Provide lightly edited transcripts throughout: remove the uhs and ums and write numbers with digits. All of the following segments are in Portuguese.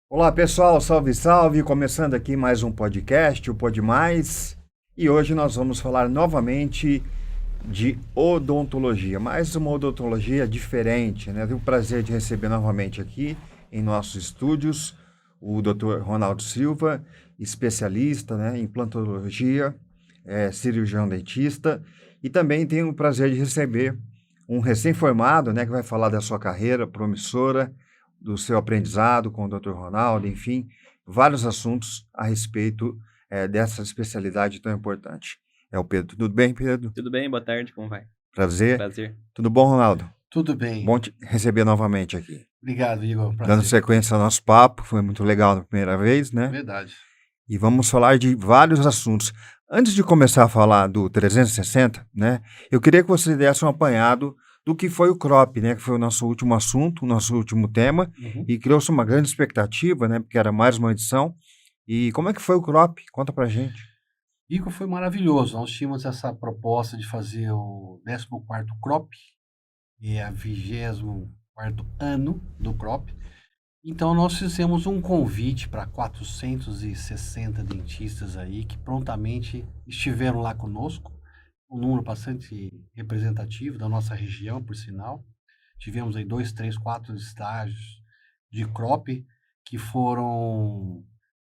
Olá pessoal, salve salve! Começando aqui mais um podcast, o Pod Mais, e hoje nós vamos falar novamente de odontologia, mais uma odontologia diferente, né? Tenho o prazer de receber novamente aqui em nossos estúdios o Dr. Ronaldo Silva, especialista, né, em implantologia, cirurgião dentista, e também tenho o prazer de receber um recém-formado, né, que vai falar da sua carreira promissora, do seu aprendizado com o Dr. Ronaldo, enfim, vários assuntos a respeito dessa especialidade tão importante. É o Pedro. Tudo bem, Pedro? Tudo bem? Boa tarde, como vai? Prazer. Prazer. Tudo bom, Ronaldo? Tudo bem. Bom te receber novamente aqui. Obrigado, Igor. Dando Prazer. sequência ao nosso papo, foi muito legal na primeira vez, né? Verdade. E vamos falar de vários assuntos. Antes de começar a falar do 360, né, eu queria que você desse um apanhado do que foi o CROP, né, que foi o nosso último assunto, o nosso último tema, e criou-se uma grande expectativa, né, porque era mais uma edição. E como é que foi o CROP? Conta pra gente. Igor, foi maravilhoso. Nós tínhamos essa proposta de fazer o 14º CROP, e é o 24º ano do CROP. Então, nós fizemos um convite para 460 dentistas aí que prontamente estiveram lá conosco, um número bastante representativo da nossa região, por sinal. Tivemos aí 2, 3, 4 estágios de CROP que foram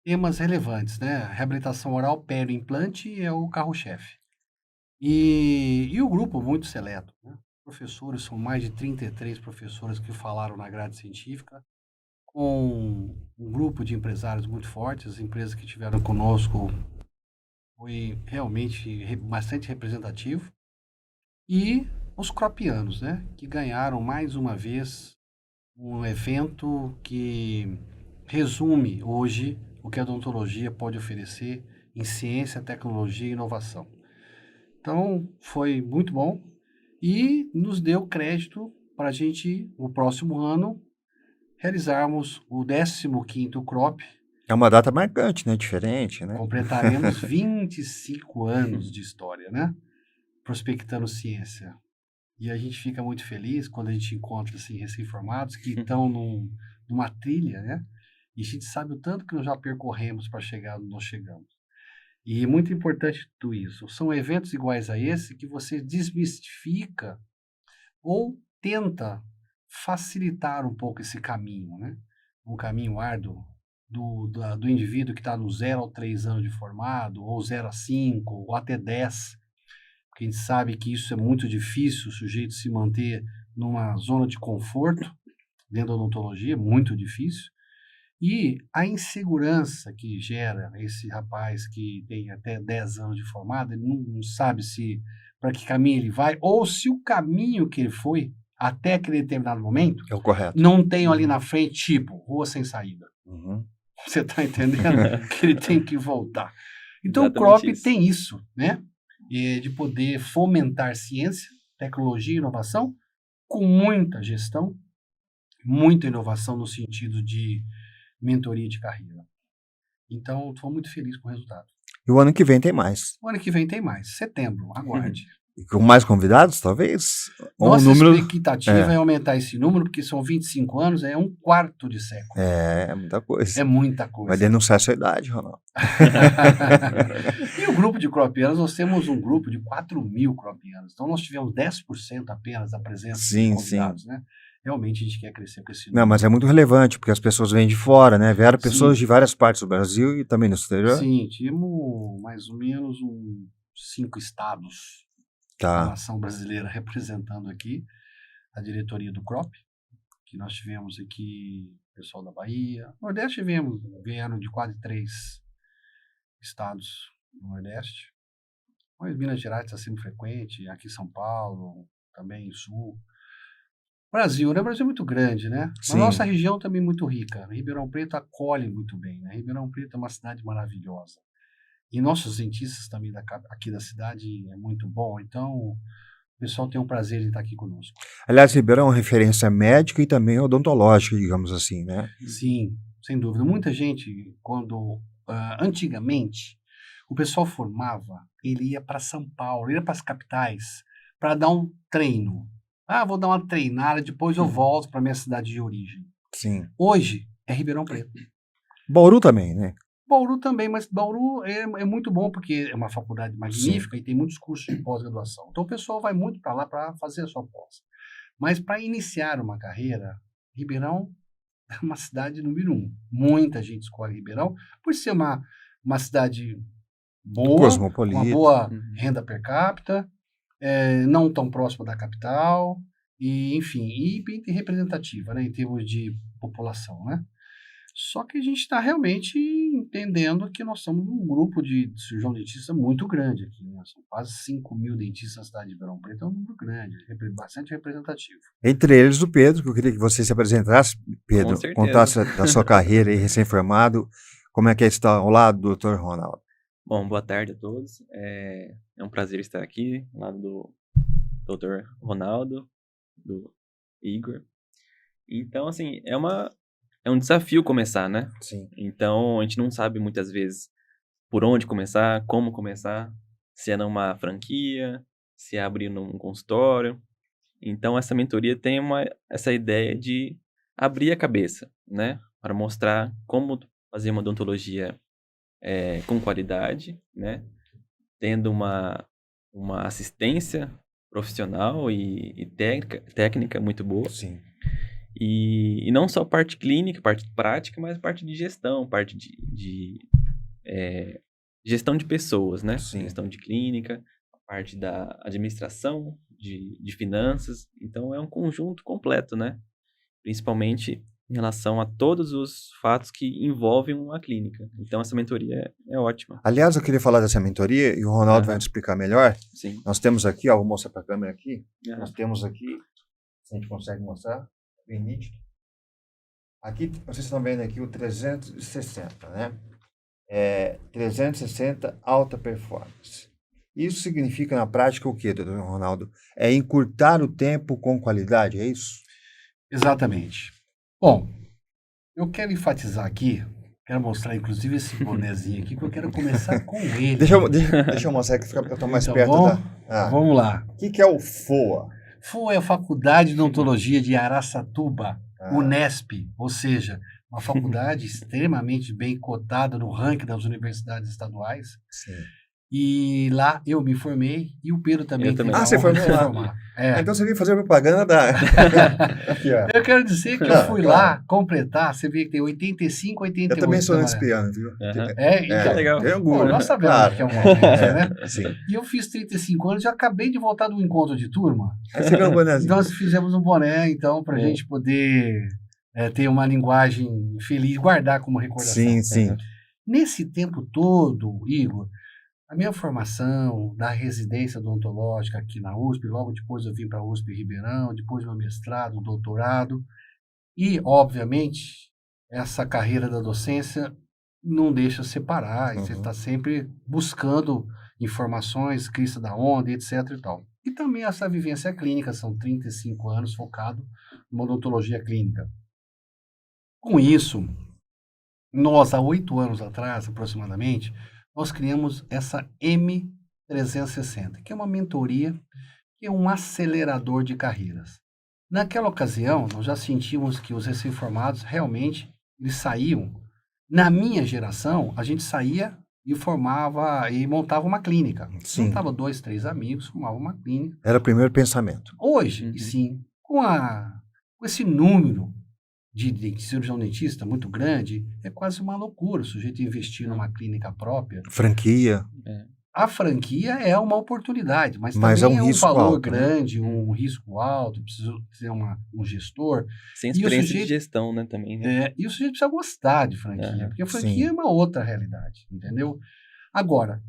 temas relevantes, né? Reabilitação oral, implante é o carro-chefe. E o grupo muito seleto, né? Professores, são mais de 33 professores que falaram na grade científica, com um grupo de empresários muito fortes. As empresas que tiveram conosco foi realmente bastante representativo. E os cropianos, né? Que ganharam mais uma vez um evento que resume hoje o que a odontologia pode oferecer em ciência, tecnologia e inovação. Então, foi muito bom e nos deu crédito para a gente, no próximo ano, realizarmos o 15º CROP. É uma data marcante, né? Diferente, né? Completaremos 25 anos de história, né? Prospectando ciência. E a gente fica muito feliz quando a gente encontra assim, recém-formados que estão numa trilha, né? E a gente sabe o tanto que nós já percorremos para chegar onde nós chegamos. E é muito importante tudo isso. São eventos iguais a esse que você desmistifica ou tenta facilitar um pouco esse caminho, né? Um caminho árduo do indivíduo que está no 0 ao 3 anos de formado, ou 0 a 5, ou até 10. Porque a gente sabe que isso é muito difícil, o sujeito se manter numa zona de conforto dentro da odontologia, muito difícil. E a insegurança que gera esse rapaz que tem até 10 anos de formado, ele não sabe se para que caminho ele vai, ou se o caminho que ele foi até aquele determinado momento É o correto. não tem ali na frente, tipo, rua sem saída. Uhum. Você está entendendo? Que ele tem que voltar. Então o Exatamente CROP isso. tem isso, né? De poder fomentar ciência, tecnologia e inovação com muita gestão, muita inovação no sentido de mentoria de carreira. Então, estou muito feliz com o resultado. E o ano que vem tem mais. O ano que vem tem mais, setembro, aguarde. E com mais convidados, talvez? Ou Nossa um número... expectativa é aumentar esse número, porque são 25 anos, é um quarto de século. É muita coisa. É muita Vai coisa. denunciar a sua idade, Ronaldo. E o grupo de cropianos, nós temos um grupo de 4.000 cropianos. Então, nós tivemos 10% apenas da presença de convidados, né? Realmente, a gente quer crescer com esse número. Não, mas é muito relevante, porque as pessoas vêm de fora, né? Vieram pessoas Sim. de várias partes do Brasil e também no exterior. Sim, tínhamos mais ou menos 5 estados da Tá. nação brasileira representando aqui a diretoria do CROP, que nós tivemos aqui o pessoal da Bahia. No Nordeste vieram de quase 3 estados no Nordeste. Mas Minas Gerais está sempre frequente, aqui São Paulo, também Sul. Brasil, né? O Brasil é muito grande, né? Sim. A nossa região também é muito rica. Ribeirão Preto acolhe muito bem, né? Ribeirão Preto é uma cidade maravilhosa. E nossos dentistas também aqui da cidade é muito bom. Então, o pessoal tem um prazer de estar aqui conosco. Aliás, Ribeirão é uma referência médica e também odontológica, digamos assim, né? Sim, sem dúvida. Muita gente, quando antigamente o pessoal formava, ele ia para São Paulo, ia para as capitais para dar um treino. Vou dar uma treinada, depois eu volto para minha cidade de origem. Sim. Hoje é Ribeirão Preto. Bauru também, né? Bauru também, mas Bauru é muito bom porque é uma faculdade magnífica e tem muitos cursos de pós-graduação. Então o pessoal vai muito para lá para fazer a sua pós. Mas para iniciar uma carreira, Ribeirão é uma cidade número 1. Muita gente escolhe Ribeirão por ser uma cidade boa, com uma Cosmopolita. boa renda per capita, não tão próxima da capital, e enfim, e bem representativa, né, em termos de população, né? Só que a gente está realmente entendendo que nós somos um grupo de cirurgião dentista muito grande aqui, né? São quase 5.000 dentistas na cidade de Ribeirão Preto, é um número grande, bastante representativo. Entre eles o Pedro, que eu queria que você se apresentasse, Pedro, Com certeza. contasse da sua carreira aí, recém-formado, como é que está ao lado do Dr. Ronaldo. Bom, boa tarde a todos. É um prazer estar aqui, ao lado do Dr. Ronaldo, do Igor. Então, assim, é um desafio começar, né? Sim. Então, a gente não sabe muitas vezes por onde começar, como começar, se é numa franquia, se é abrir num consultório. Então, essa mentoria tem essa ideia de abrir a cabeça, né? Para mostrar como fazer uma odontologia com qualidade, né? Tendo uma assistência profissional e técnica muito boa. Sim. E não só parte clínica, parte prática, mas parte de gestão, parte de gestão de pessoas, né? Sim. Gestão de clínica, a parte da administração, de finanças. Então, é um conjunto completo, né? Principalmente em relação a todos os fatos que envolvem uma clínica. Então, essa mentoria é ótima. Aliás, eu queria falar dessa mentoria e o Ronaldo vai nos explicar melhor. Sim. Nós temos aqui, ó, vou mostrar para a câmera aqui, Aham. nós temos aqui, se a gente consegue mostrar, bem nítido. Aqui, vocês estão vendo aqui o 360, né? 360 alta performance. Isso significa na prática o quê, doutor Ronaldo? É encurtar o tempo com qualidade, é isso? Exatamente. Bom, eu quero enfatizar aqui, quero mostrar inclusive esse bonezinho aqui, que eu quero começar com ele. Deixa eu mostrar aqui, eu estou mais Então, perto da... Vamos lá. O que é o FOA? FOA é a Faculdade de Odontologia de Araçatuba, Unesp, ou seja, uma faculdade extremamente bem cotada no ranking das universidades estaduais. Sim. E lá eu me formei e o Pedro também. Eu também. teve a Você honra de formou se lá? formar. É. Então você veio fazer propaganda da... Aqui, ó. Eu quero dizer que eu fui lá completar, você vê que tem 85, 88. Eu também sou né? espiano, viu? Aham. Então, legal. Tem orgulho. Pô, nós sabemos Claro. que é uma honra, né? Sim. E eu fiz 35 anos e acabei de voltar do encontro de turma. Aí você ganhou um bonezinho. Então nós fizemos um boné, então, para a gente poder ter uma linguagem feliz, guardar como recordação. Sim, sim. Nesse tempo todo, Igor, a minha formação da residência odontológica aqui na USP, logo depois eu vim para a USP Ribeirão, depois meu mestrado, doutorado, e, obviamente, essa carreira da docência não deixa separar, e você está sempre buscando informações, crista da onda, etc. e tal. E também essa vivência clínica, são 35 anos focado em odontologia clínica. Com isso, nós, há 8 anos atrás, aproximadamente, nós criamos essa M360, que é uma mentoria, que é um acelerador de carreiras. Naquela ocasião, nós já sentimos que os recém-formados realmente eles saíam. Na minha geração, a gente saía e formava e montava uma clínica. Sim. Juntava 2, 3 amigos, formava uma clínica. Era o primeiro pensamento. Hoje, sim, com esse número de cirurgião dentista muito grande, é quase uma loucura o sujeito investir numa clínica própria. Franquia. A franquia é uma oportunidade, mas Mas também é um um risco valor alto, né? grande, um risco alto, precisa ser um gestor. Sem E o experiência sujeito- de gestão, né, também. Né? E o sujeito precisa gostar de franquia, porque a franquia sim. é uma outra realidade, entendeu? Agora,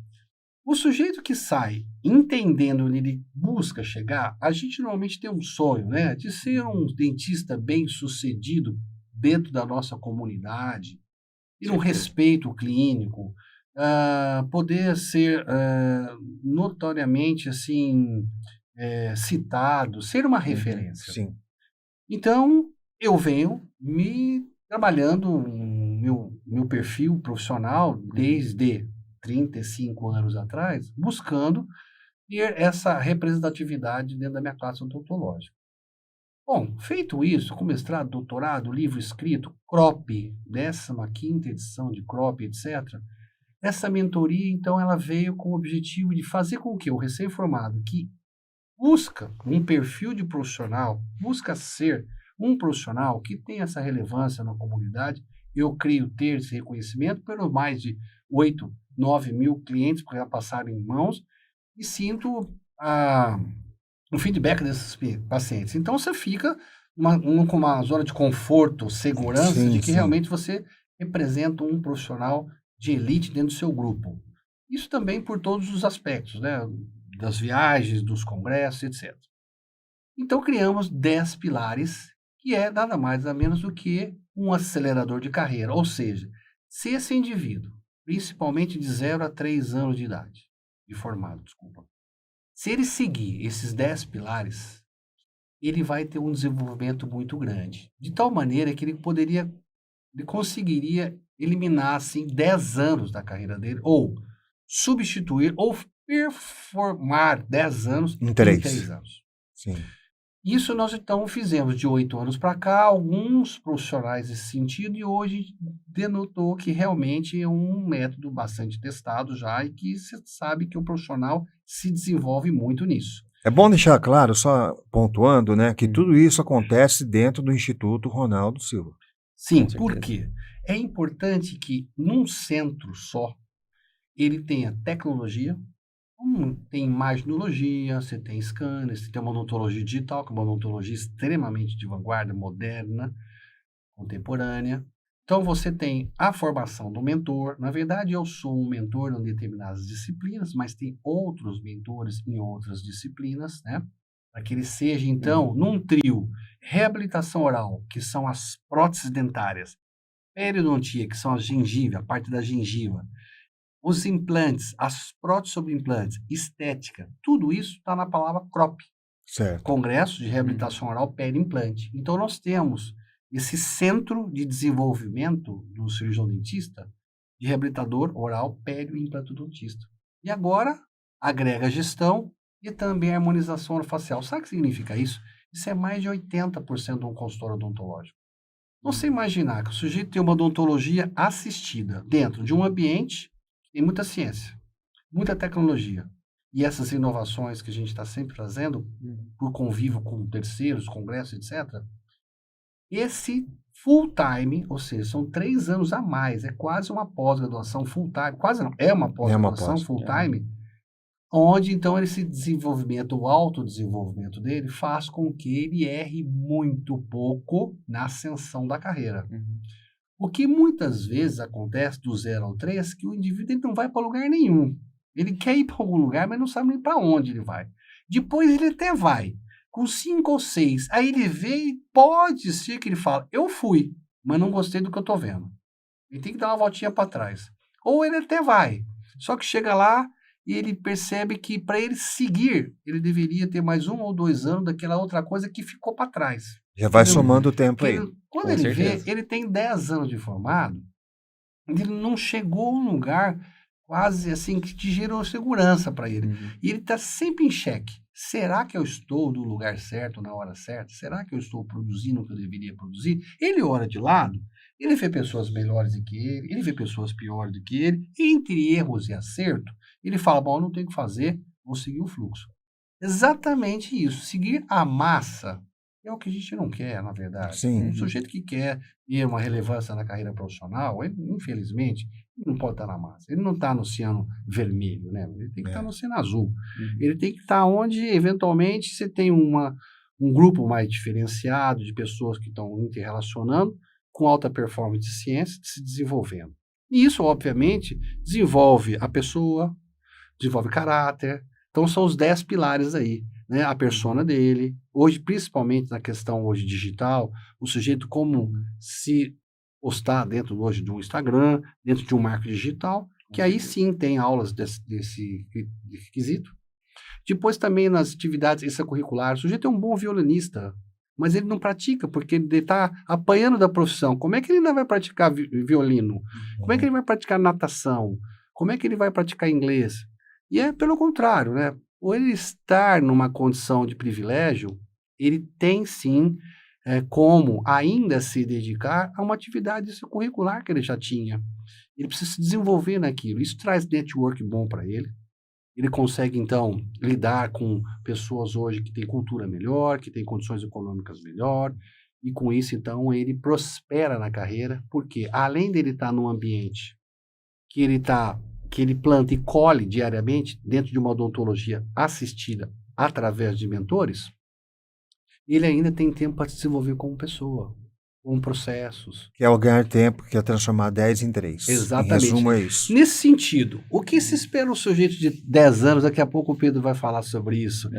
o sujeito que sai entendendo onde ele busca chegar, a gente normalmente tem um sonho, né, de ser um dentista bem-sucedido dentro da nossa comunidade, ter um respeito clínico, poder ser notoriamente assim citado, ser uma referência. Sim. Então, eu venho me trabalhando meu perfil profissional desde 35 anos atrás, buscando ter essa representatividade dentro da minha classe odontológica. Bom, feito isso, com mestrado, doutorado, livro escrito, CROP, 15ª edição de CROP, etc., essa mentoria, então, ela veio com o objetivo de fazer com que o recém-formado que busca um perfil de profissional, busca ser um profissional que tem essa relevância na comunidade, eu creio ter esse reconhecimento pelos mais de 8, 9 mil clientes que já passaram em mãos e sinto o feedback desses pacientes. Então, você fica com uma zona de conforto, segurança, Sim, de que sim. realmente você representa um profissional de elite dentro do seu grupo. Isso também por todos os aspectos, né? Das viagens, dos congressos, etc. Então, criamos 10 pilares, que é nada mais nada menos do que um acelerador de carreira. Ou seja, se esse indivíduo, principalmente de 0 a 3 anos de idade, de formado, desculpa, se ele seguir esses 10 pilares, ele vai ter um desenvolvimento muito grande. De tal maneira que ele conseguiria eliminar, assim, 10 anos da carreira dele, ou substituir, ou performar 10 anos Em em 3. 3 anos. Sim. Isso nós, então, fizemos de 8 anos para cá, alguns profissionais nesse sentido, e hoje denotou que realmente é um método bastante testado já e que você sabe que o profissional se desenvolve muito nisso. É bom deixar claro, só pontuando, né, que tudo isso acontece dentro do Instituto Ronaldo Silva. Sim, Com por certeza. quê? É importante que num centro só ele tenha tecnologia, tem imaginologia, você tem scanner, você tem uma odontologia digital, que é uma odontologia extremamente de vanguarda, moderna, contemporânea. Então, você tem a formação do mentor. Na verdade, eu sou um mentor em determinadas disciplinas, mas tem outros mentores em outras disciplinas, né? Para que ele seja, então, num trio, reabilitação oral, que são as próteses dentárias, periodontia, que são a gengiva, a parte da gengiva, os implantes, as próteses sobre implantes, estética, tudo isso está na palavra CROP, Certo. Congresso de Reabilitação Oral Peri-Implante. Então, nós temos esse centro de desenvolvimento do cirurgião dentista, de reabilitador oral peri-implantodontista. E agora, agrega gestão e também harmonização orofacial. Sabe o que significa isso? Isso é mais de 80% de um consultório odontológico. Então, você imaginar que o sujeito tem uma odontologia assistida dentro de um ambiente que tem muita ciência, muita tecnologia, e essas inovações que a gente está sempre fazendo, por convívio com terceiros, congressos, etc., esse full time, ou seja, são 3 anos a mais, é quase uma pós-graduação full time, quase não, é uma pós-graduação pós. full time, onde então esse desenvolvimento, o autodesenvolvimento dele, faz com que ele erre muito pouco na ascensão da carreira. O que muitas vezes acontece do 0 ao 3, que o indivíduo ele não vai para lugar nenhum. Ele quer ir para algum lugar, mas não sabe nem para onde ele vai. Depois ele até vai, com 5 ou 6. Aí ele vê e pode ser que ele fala, eu fui, mas não gostei do que eu estou vendo. Ele tem que dar uma voltinha para trás. Ou ele até vai, só que chega lá e ele percebe que para ele seguir, ele deveria ter mais 1 ou 2 anos daquela outra coisa que ficou para trás. Já vai Entendeu? somando o tempo Porque aí. quando Com ele vê, certeza. ele tem 10 anos de formado, ele não chegou a um lugar quase assim que te gerou segurança para ele. E ele está sempre em xeque. Será que eu estou no lugar certo, na hora certa? Será que eu estou produzindo o que eu deveria produzir? Ele olha de lado, ele vê pessoas melhores do que ele vê pessoas piores do que ele, entre erros e acerto, ele fala, bom, eu não tenho o que fazer, vou seguir o fluxo. Exatamente isso, seguir a massa é o que a gente não quer, na verdade. Sim. Um sujeito que quer ter uma relevância na carreira profissional, ele, infelizmente, não pode estar na massa. Ele não está no oceano vermelho, né? Ele tem que estar no oceano azul. Ele tem que estar onde, eventualmente, você tem um grupo mais diferenciado de pessoas que estão interrelacionando com alta performance de ciência se desenvolvendo. E isso, obviamente, desenvolve a pessoa, desenvolve caráter. Então, são os 10 pilares aí, né? A persona dele. Hoje, principalmente na questão hoje digital, o sujeito como se postar dentro hoje de um Instagram, dentro de um marketing digital, que aí sim tem aulas desse requisito. Depois também nas atividades extracurriculares, o sujeito é um bom violinista, mas ele não pratica, porque ele está apanhando da profissão. Como é que ele ainda vai praticar violino? Como é que ele vai praticar natação? Como é que ele vai praticar inglês? E é pelo contrário, né? Ou ele estar numa condição de privilégio, ele tem sim como ainda se dedicar a uma atividade curricular que ele já tinha. Ele precisa se desenvolver naquilo. Isso traz network bom para ele. Ele consegue, então, lidar com pessoas hoje que têm cultura melhor, que têm condições econômicas melhor, e com isso, então, ele prospera na carreira, porque além dele estar num ambiente que ele planta e colhe diariamente, dentro de uma odontologia assistida através de mentores, ele ainda tem tempo para se desenvolver como pessoa, com processos. Que é o ganhar tempo, que é transformar 10 em 3. Exatamente. Em resumo, é isso. Nesse sentido, o que se espera um sujeito de 10 anos, daqui a pouco o Pedro vai falar sobre isso.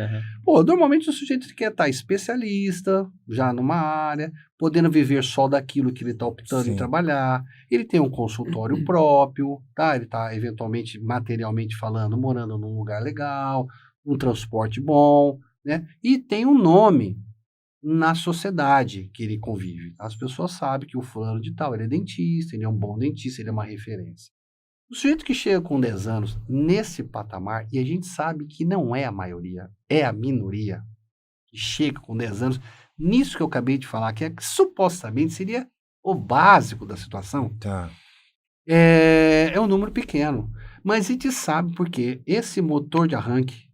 Pô, normalmente o sujeito quer estar especialista, já numa área, podendo viver só daquilo que ele está optando em trabalhar. Ele tem um consultório próprio, tá? Ele está, eventualmente, materialmente falando, morando num lugar legal, um transporte bom, né? E tem um nome na sociedade que ele convive. As pessoas sabem que o fulano de tal, ele é dentista, ele é um bom dentista, ele é uma referência. O sujeito que chega com 10 anos nesse patamar, e a gente sabe que não é a maioria, é a minoria que chega com 10 anos, nisso que eu acabei de falar, que supostamente seria o básico da situação, é um número pequeno. Mas a gente sabe porque esse motor de arranque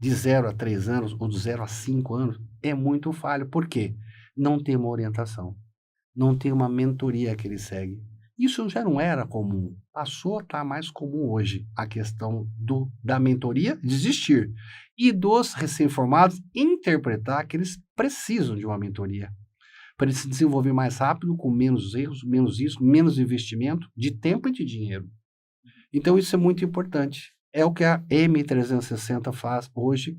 de 0 a 3 anos, ou de 0 a 5 anos, é muito falho. Por quê? Não tem uma orientação. Não tem uma mentoria que ele segue. Isso já não era comum. Passou a estar mais comum hoje. A questão da mentoria de existir. E dos recém-formados interpretar que eles precisam de uma mentoria. Para eles se desenvolver mais rápido, com menos erros, menos isso, menos investimento de tempo e de dinheiro. Então isso é muito importante. É o que a M360 faz hoje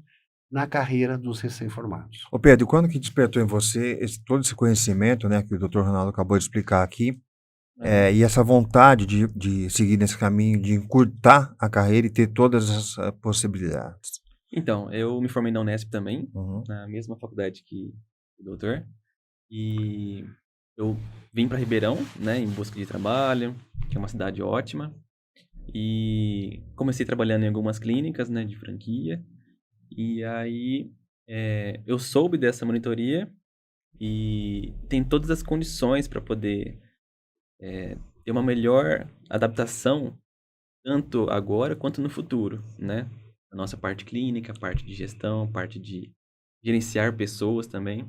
na carreira dos recém-formados. Ô Pedro, quando que despertou em você todo esse conhecimento, né, que o Dr. Ronaldo acabou de explicar aqui, e essa vontade de seguir nesse caminho, de encurtar a carreira e ter todas as possibilidades? Então, eu me formei na Unesp também, na mesma faculdade que o doutor, e eu vim para Ribeirão, né, em busca de trabalho, que é uma cidade ótima, e comecei trabalhando em algumas clínicas, né, de franquia. E aí eu soube dessa monitoria e tem todas as condições para poder ter uma melhor adaptação, tanto agora quanto no futuro, né? A nossa parte clínica, parte de gestão, parte de gerenciar pessoas também.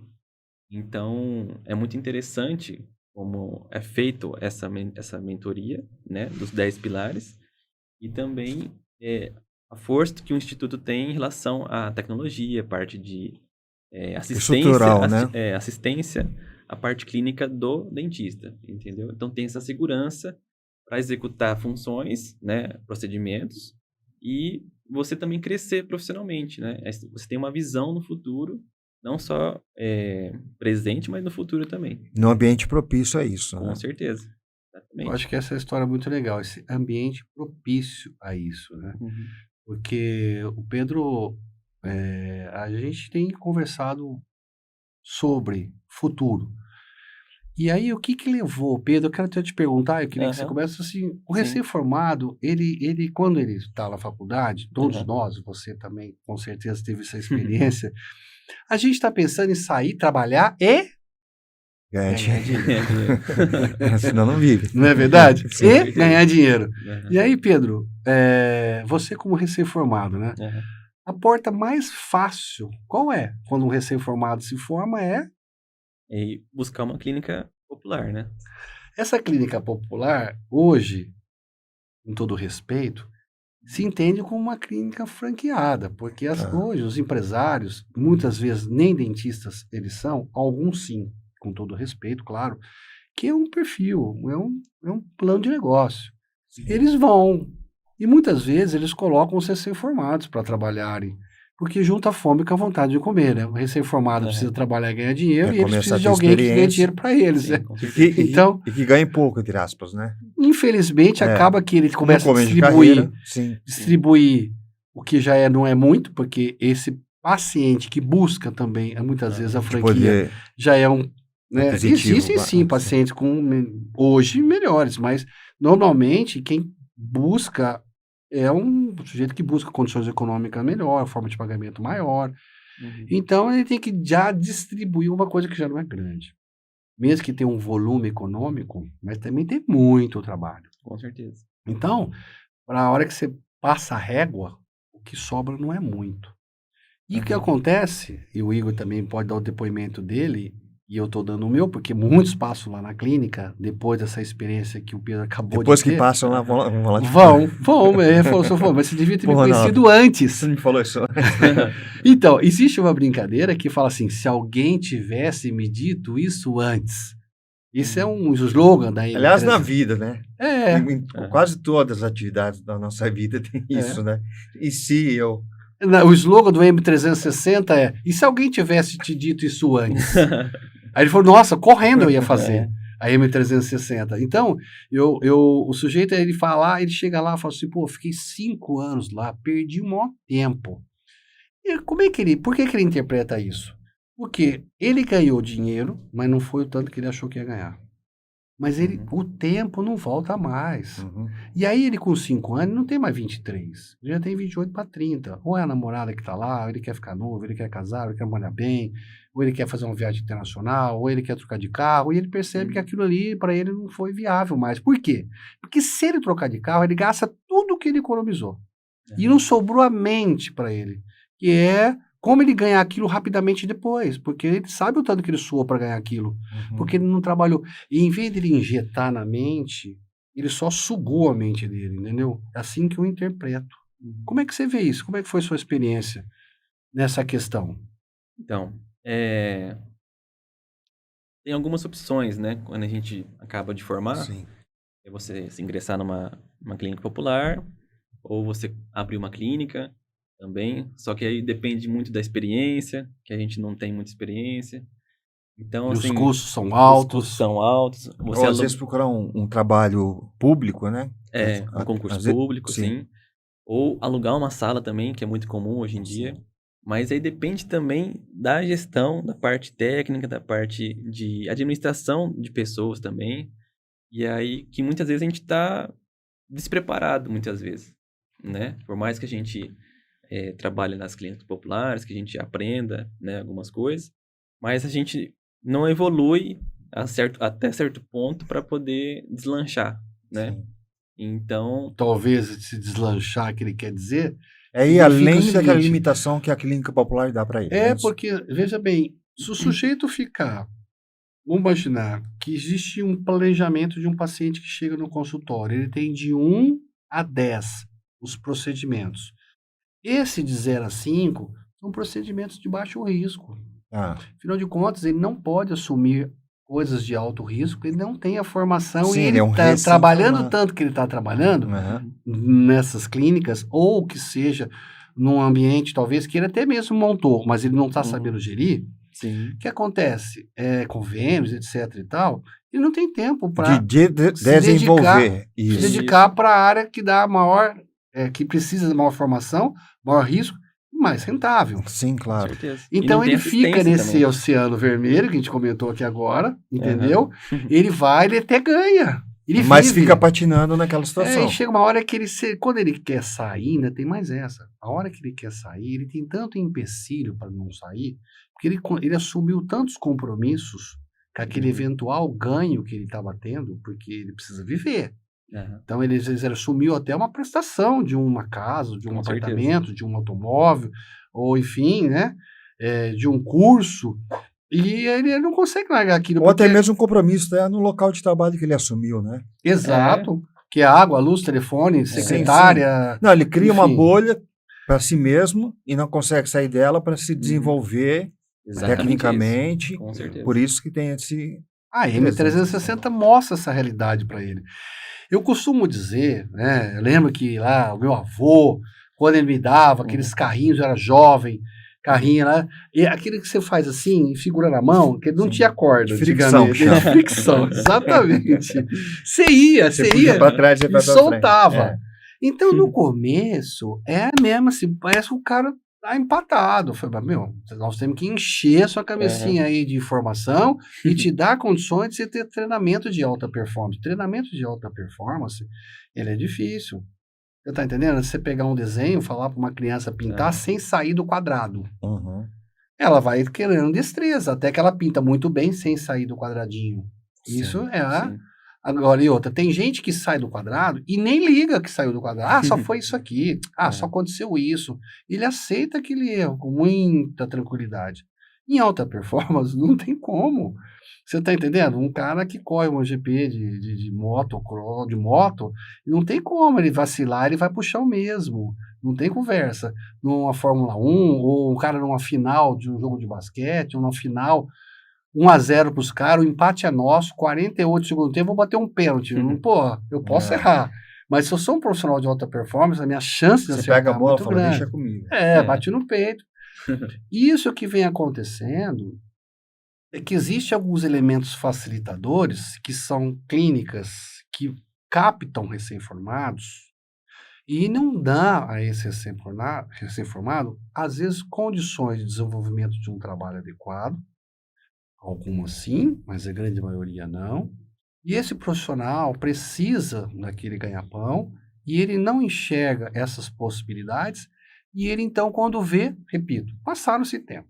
Então, é muito interessante como é feito essa mentoria, né, dos 10 pilares. E também a força que o Instituto tem em relação à tecnologia, parte de assistência, né? Assistência à parte clínica do dentista, entendeu? Então tem essa segurança para executar funções, né, procedimentos, e você também crescer profissionalmente, né? Você tem uma visão no futuro, não só presente, mas no futuro também. No ambiente propício a isso. Com certeza. Exatamente. Eu acho que essa história é muito legal, esse ambiente propício a isso, né? Porque o Pedro, a gente tem conversado sobre futuro. E aí, o que levou, Pedro? Eu quero até te perguntar, eu queria que você comece assim, o recém-formado, ele quando ele está na faculdade, todos nós, você também com certeza teve essa experiência, a gente está pensando em sair, trabalhar e ganhar dinheiro. Senão não vive. Não é verdade? E ganhar dinheiro. E aí, Pedro, você como recém-formado, né? A porta mais fácil, qual é? Quando um recém-formado se forma E buscar uma clínica popular, né? Essa clínica popular, hoje, com todo respeito, se entende como uma clínica franqueada, porque hoje os empresários, muitas vezes nem dentistas eles são, alguns sim, com todo respeito, claro, que é um perfil, é um plano de negócio. Sim. Eles vão, e muitas vezes eles colocam os recém-formados para trabalharem, porque junta a fome com a vontade de comer, né? O recém-formado precisa trabalhar e ganhar dinheiro, e eles precisam de alguém que ganhe dinheiro para eles. Sim, né? E que ganhe pouco, entre aspas, né? Infelizmente, acaba que ele começa a distribuir o que já não é muito, porque esse paciente que busca também, muitas vezes a franquia já é um... Né? Existem sim pacientes hoje melhores, mas normalmente quem busca é um sujeito que busca condições econômicas melhor, forma de pagamento maior. Uhum. Então, ele tem que já distribuir uma coisa que já não é grande. Mesmo que tenha um volume econômico, mas também tem muito trabalho. Com certeza. Então, para a hora que você passa a régua, o que sobra não é muito. E o que Uhum. acontece, e o Igor também pode dar o depoimento dele, e eu estou dando o meu, porque muitos passam lá na clínica, depois dessa experiência que o Pedro acabou Depois de que ter. passam lá, vão lá te Vão. Ele falou, "Seu vô, mas você devia ter Pô, me Ronaldo, conhecido antes." Você me falou isso. Então, existe uma brincadeira que fala assim, se alguém tivesse me dito isso antes. Isso é um slogan da Aliás, na M300. vida, né? É, Em quase todas as atividades da nossa vida tem isso, né? E se eu... o slogan do M360 é, e se alguém tivesse te dito isso antes? Aí ele falou, nossa, correndo eu ia fazer a M360. Então, o sujeito, ele fala, ele chega lá e fala assim, pô, fiquei 5 anos lá, perdi o maior tempo. E por que ele interpreta isso? Porque ele ganhou dinheiro, mas não foi o tanto que ele achou que ia ganhar. Mas o tempo não volta mais. Uhum. E aí ele com 5 anos não tem mais 23, ele já tem 28 para 30. Ou é a namorada que tá lá, ou ele quer ficar novo, ele quer casar, ou ele quer morar bem, ou ele quer fazer uma viagem internacional, ou ele quer trocar de carro, e ele percebe que aquilo ali para ele não foi viável mais. Por quê? Porque se ele trocar de carro, ele gasta tudo que ele economizou. E não sobrou a mente para ele, que é como ele ganhar aquilo rapidamente depois, porque ele sabe o tanto que ele suou para ganhar aquilo, porque ele não trabalhou. E em vez de ele injetar na mente, ele só sugou a mente dele, entendeu? É assim que eu interpreto. Como é que você vê isso? Como é que foi sua experiência nessa questão? Então, tem algumas opções, né? Quando a gente acaba de formar, Sim. é você se ingressar numa clínica popular, ou você abrir uma clínica também. Só que aí depende muito da experiência, que a gente não tem muita experiência. Então, E assim, os custos são os altos. custos são altos. Você Ou às vezes procurar um trabalho público, né? um concurso Às vezes- público, sim. Ou alugar uma sala também, que é muito comum hoje em dia. Mas aí depende também da gestão, da parte técnica, da parte de administração de pessoas também. E aí que muitas vezes a gente está despreparado, muitas vezes, né? Por mais que a gente trabalhe nas clínicas populares, que a gente aprenda, né, algumas coisas, mas a gente não evolui até certo ponto para poder deslanchar, né? Sim. Então, Talvez se deslanchar, que ele quer dizer. É ir significa além o daquela seguinte, limitação que a clínica popular dá para ele. É isso? porque, veja bem, se o sujeito ficar, vamos imaginar que existe um planejamento de um paciente que chega no consultório, ele tem de 1 a 10 os procedimentos. Esse de 0 a 5 são procedimentos de baixo risco. Ah, Afinal de contas, ele não pode assumir coisas de alto risco, ele não tem a formação Sim, e ele ele é um está trabalhando recém-formado. tanto que ele está trabalhando aham. nessas clínicas, ou que seja num ambiente, talvez, que ele até mesmo montou, mas ele não está sabendo gerir. sim, O que acontece? Convênios, etc e tal, ele não tem tempo De para desenvolver se isso. dedicar para a área que dá maior, que precisa de maior formação, maior risco, mais rentável. Sim, com claro. certeza. E Então não tem ele fica assistência nesse também. oceano vermelho que a gente comentou aqui agora, entendeu? Ele vai, ele até ganha. Ele Mas vive. fica patinando naquela E situação. chega uma hora que quando ele quer sair, ainda tem mais essa. A hora que ele quer sair, ele tem tanto empecilho para não sair, porque ele assumiu tantos compromissos com aquele eventual ganho que ele estava tendo, porque ele precisa viver. Aham. Então ele assumiu até uma prestação de uma casa, de um Com certeza. apartamento, de um automóvel, ou enfim, né, de um curso, e ele não consegue largar aquilo. Ou até porque- mesmo um compromisso no local de trabalho que ele assumiu, né? Exato. Que é água, luz, telefone, secretária. Não, ele cria uma enfim. bolha para si mesmo e não consegue sair dela para se desenvolver Exatamente tecnicamente. isso. Com certeza. Por isso que tem esse... A M360 mostra essa realidade para ele. Eu costumo dizer, né? Eu lembro que lá o meu avô, quando ele me dava aqueles carrinhos, eu era jovem, carrinho lá, e aquele que você faz assim, figura na mão, que não Sim. tinha corda. De fricção, antigamente. chama. De fricção, exatamente. Você ia para trás e e para soltava. frente. Então, no começo, é mesmo assim, parece que o cara tá empatado. Eu falei, meu, nós temos que encher a sua cabecinha aí de informação e te dar condições de você ter treinamento de alta performance. Treinamento de alta performance, ele é difícil. Você tá entendendo? Você pegar um desenho, falar para uma criança pintar sem sair do quadrado. Uhum. ela vai querendo destreza, até que ela pinta muito bem sem sair do quadradinho. Isso Sim. é a... Sim. Agora, e outra, tem gente que sai do quadrado e nem liga que saiu do quadrado. Ah, só foi isso aqui. Ah, só aconteceu isso. Ele aceita aquele erro com muita tranquilidade. Em alta performance, não tem como. Você tá entendendo? Um cara que corre um GP de moto, de moto, não tem como ele vacilar, ele vai puxar o mesmo. Não tem conversa. Numa Fórmula 1, ou um cara numa final de um jogo de basquete, ou numa final 1-0 para os caras, o empate é nosso, 48 segundo tempo, vou bater um pênalti. Pô, eu posso É. errar. Mas se eu sou um profissional de alta performance, a minha chance de Você acertar pega a é bola e muito fala, grande. deixa comigo. Bate no peito. Isso que vem acontecendo é que existem alguns elementos facilitadores, que são clínicas que captam recém-formados, e não dá a esse recém-formado, às vezes, condições de desenvolvimento de um trabalho adequado. Algumas sim, mas a grande maioria não. E esse profissional precisa daquele ganha-pão e ele não enxerga essas possibilidades e ele então, quando vê, repito, passaram-se tempo.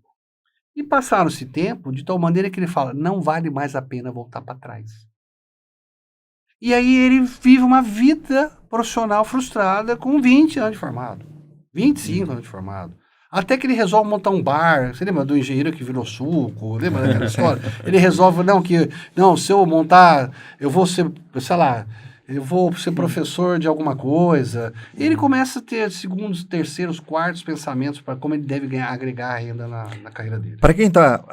E passaram-se tempo de tal maneira que ele fala, não vale mais a pena voltar para trás. E aí ele vive uma vida profissional frustrada com 20 anos de formado, 25 anos de formado. Até que ele resolve montar um bar. Você lembra do engenheiro que virou suco? Lembra daquela história? Ele resolve, se eu montar, eu vou ser, sei lá, eu vou ser professor de alguma coisa. E ele começa a ter segundos, terceiros, quartos pensamentos para como ele deve agregar renda na carreira dele. Para quem está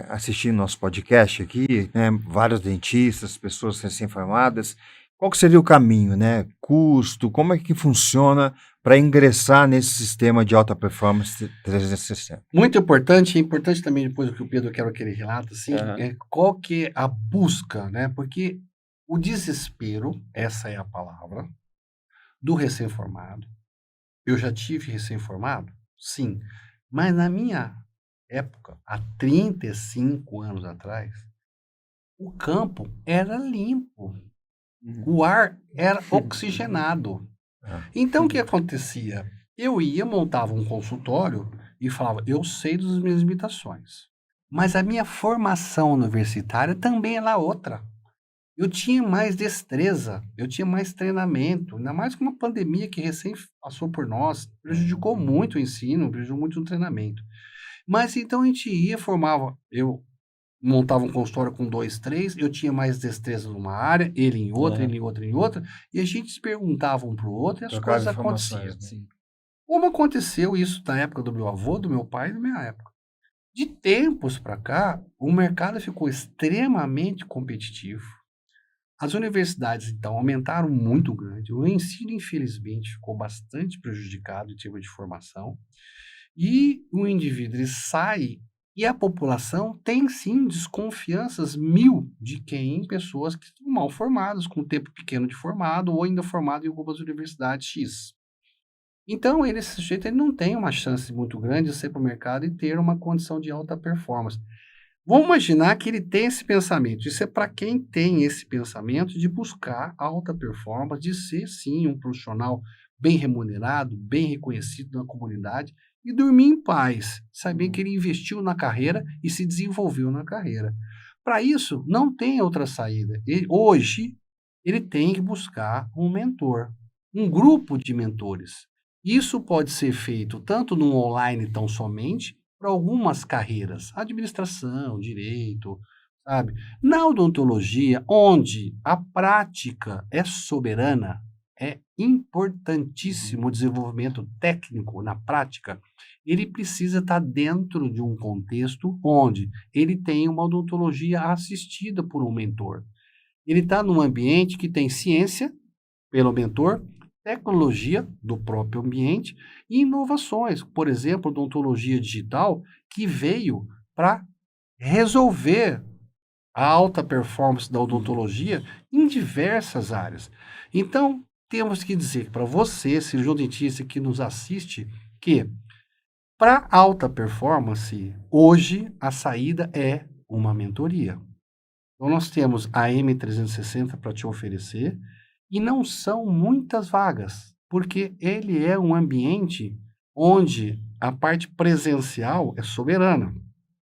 assistindo nosso podcast aqui, né, vários dentistas, pessoas recém-formadas, qual que seria o caminho, né? Custo, como é que funciona para ingressar nesse sistema de alta performance 360? Muito importante, é importante também depois o que o Pedro quer que ele relata, assim, Aham. qual que é a busca, né? Porque o desespero, essa é a palavra, do recém-formado. Eu já tive recém-formado? Sim. Mas na minha época, há 35 anos atrás, o campo era limpo. O ar era oxigenado. Então, o que acontecia? Eu ia, montava um consultório e falava, eu sei das minhas limitações. Mas a minha formação universitária também era outra. Eu tinha mais destreza, eu tinha mais treinamento, ainda mais com uma pandemia que recém passou por nós, prejudicou muito o ensino, prejudicou muito o treinamento. Mas então a gente ia, formava, eu montava um consultório com 2, 3, eu tinha mais destreza numa área, ele em outra, ele em outra, em outra, e a gente se perguntava um para o outro e as Trocar coisas informações, aconteciam. né? Sim. Como aconteceu isso na época do meu avô, do meu pai e da minha época. De tempos para cá, o mercado ficou extremamente competitivo. As universidades, então, aumentaram muito grande. O ensino, infelizmente, ficou bastante prejudicado em termos de formação. E o indivíduo ele sai e a população tem, sim, desconfianças mil de quem pessoas que estão mal formadas, com tempo pequeno de formado ou ainda formado em algumas universidades X. Então, esse sujeito ele não tem uma chance muito grande de sair para o mercado e ter uma condição de alta performance. Vamos imaginar que ele tem esse pensamento. Isso é para quem tem esse pensamento de buscar alta performance, de ser, sim, um profissional bem remunerado, bem reconhecido na comunidade e dormir em paz, saber que ele investiu na carreira e se desenvolveu na carreira. Para isso, não tem outra saída. Hoje, ele tem que buscar um mentor, um grupo de mentores. Isso pode ser feito tanto no online tão somente, para algumas carreiras, administração, direito, sabe? Na odontologia, onde a prática é soberana, é importantíssimo o desenvolvimento técnico na prática. Ele precisa estar dentro de um contexto onde ele tem uma odontologia assistida por um mentor. Ele está num ambiente que tem ciência pelo mentor, tecnologia do próprio ambiente e inovações, por exemplo, odontologia digital, que veio para resolver a alta performance da odontologia em diversas áreas. Então, temos que dizer para você, cirurgião dentista que nos assiste, que para alta performance, hoje a saída é uma mentoria. Então, nós temos a M360 para te oferecer, e não são muitas vagas, porque ele é um ambiente onde a parte presencial é soberana.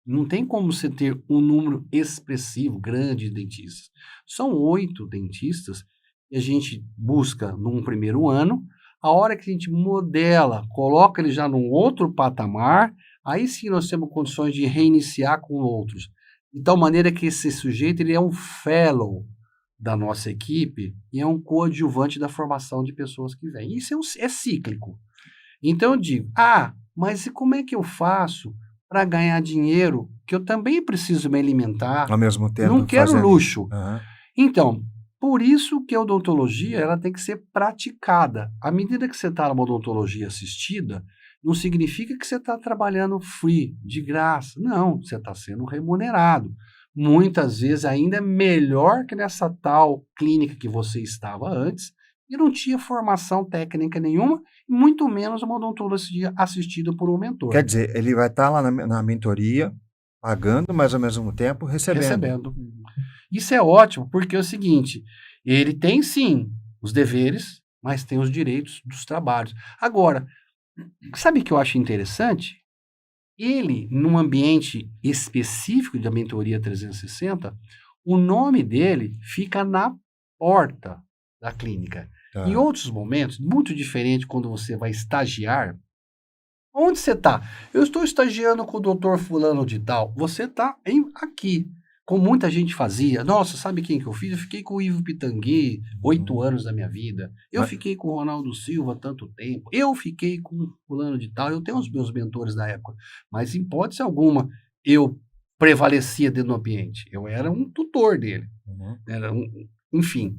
Não tem como você ter um número expressivo, grande de dentistas. São 8 dentistas que a gente busca num primeiro ano. A hora que a gente modela, coloca ele já num outro patamar, aí sim nós temos condições de reiniciar com outros. De tal maneira que esse sujeito ele é um fellow da nossa equipe e é um coadjuvante da formação de pessoas que vêm. Isso é cíclico. Então eu digo, mas e como é que eu faço para ganhar dinheiro? Que eu também preciso me alimentar, Ao mesmo tempo não quero fazendo luxo. isso. Aham. Então, por isso que a odontologia ela tem que ser praticada. À medida que você está numa odontologia assistida, não significa que você está trabalhando free, de graça. Não, você está sendo remunerado. Muitas vezes ainda é melhor que nessa tal clínica que você estava antes e não tinha formação técnica nenhuma, e muito menos uma odontologia assistida por um mentor. Quer dizer, ele vai estar lá na mentoria, pagando, mas ao mesmo tempo recebendo. Isso é ótimo, porque é o seguinte, ele tem sim os deveres, mas tem os direitos dos trabalhos. Agora, sabe o que eu acho interessante? Ele, num ambiente específico da mentoria 360, o nome dele fica na porta da clínica. Tá. Em outros momentos, muito diferente quando você vai estagiar, onde você está? Eu estou estagiando com o doutor fulano de tal. Você está aqui, como muita gente fazia. Nossa, sabe quem que eu fiz? Eu fiquei com o Ivo Pitangui 8 anos da minha vida. Eu Mas- fiquei com o Ronaldo Silva tanto tempo. Eu fiquei com o fulano de tal. Eu tenho os meus mentores da época. Mas, em hipótese alguma, eu prevalecia dentro do ambiente. Eu era um tutor dele. Uhum. Enfim.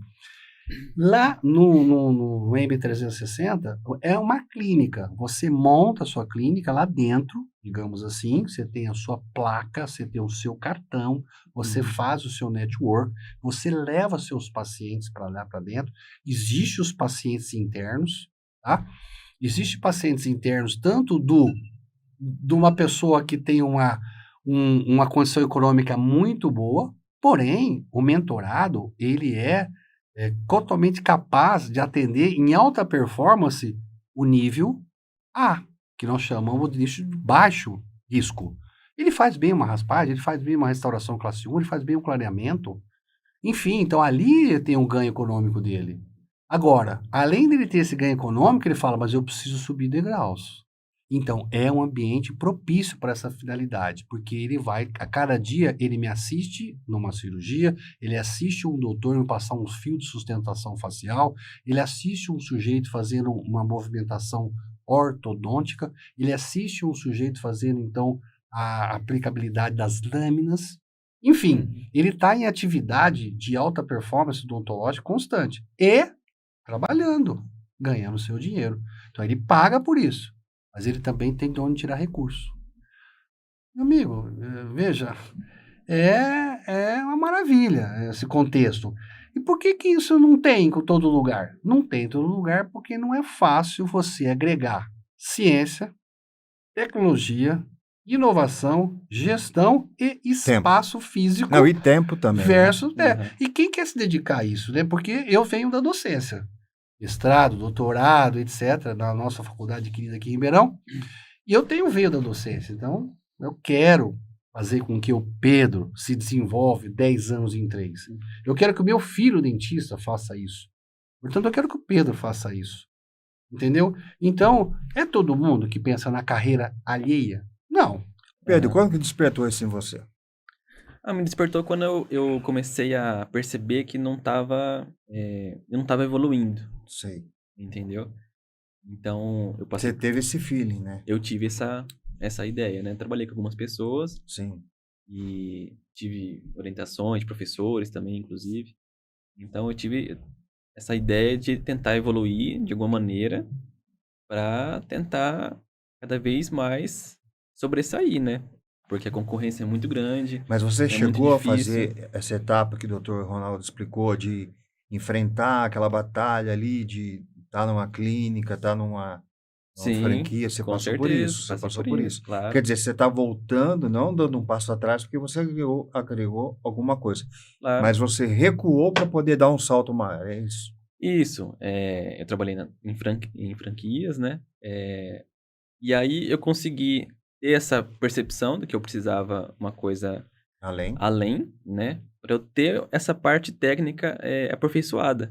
Lá no MB360 é uma clínica. Você monta a sua clínica lá dentro, digamos assim. Você tem a sua placa, você tem o seu cartão, você faz o seu network, você leva seus pacientes para lá para dentro. Existem os pacientes internos, tá? Existem pacientes internos tanto de uma pessoa que tem uma condição econômica muito boa, porém, o mentorado, ele é totalmente capaz de atender em alta performance o nível A, que nós chamamos de nicho de baixo risco. Ele faz bem uma raspagem, ele faz bem uma restauração classe 1, ele faz bem um clareamento. Enfim, então ali ele tem um ganho econômico dele. Agora, além dele ter esse ganho econômico, ele fala, mas eu preciso subir degraus. Então, é um ambiente propício para essa finalidade, porque ele vai, a cada dia, ele me assiste numa cirurgia, ele assiste um doutor me passar uns fios de sustentação facial, ele assiste um sujeito fazendo uma movimentação ortodôntica, ele assiste um sujeito fazendo, então, a aplicabilidade das lâminas. Enfim, ele está em atividade de alta performance odontológica constante e trabalhando, ganhando seu dinheiro. Então, ele paga por isso. Mas ele também tem de onde tirar recurso. Meu amigo, veja, é uma maravilha esse contexto. E por que isso não tem em todo lugar? Não tem em todo lugar porque não é fácil você agregar ciência, tecnologia, inovação, gestão e espaço físico. Não, e tempo também. Versus. Né? E quem quer se dedicar a isso? Né? Porque eu venho da docência. Mestrado, doutorado, etc., na nossa faculdade querida aqui em Ribeirão, e eu tenho veio da docência, então eu quero fazer com que o Pedro se desenvolva 10 anos em 3. Eu quero que o meu filho dentista faça isso. Portanto, eu quero que o Pedro faça isso. Entendeu? Então, é todo mundo que pensa na carreira alheia? Não. Pedro, quando que despertou isso em você? Me despertou quando eu comecei a perceber que eu não estava evoluindo, Sei. entendeu? Então, eu passei, Você teve esse feeling, né? eu tive essa ideia, né? Trabalhei com algumas pessoas Sim. e tive orientações de professores também, inclusive. Então, eu tive essa ideia de tentar evoluir de alguma maneira para tentar cada vez mais sobressair, né? Porque a concorrência é muito grande. Mas você muito chegou a difícil. fazer essa etapa que o Dr. Ronaldo explicou, de enfrentar aquela batalha ali, de estar numa clínica, estar numa Sim, franquia, você com passou por certeza, isso, você passei passou por por isso, isso. claro. Quer dizer, você está voltando, não dando um passo atrás, porque você agregou alguma coisa. Claro. Mas você recuou para poder dar um salto maior, é isso? Isso, eu trabalhei em franquias, né? E aí eu consegui ter essa percepção de que eu precisava uma coisa além, né? Para eu ter essa parte técnica aperfeiçoada.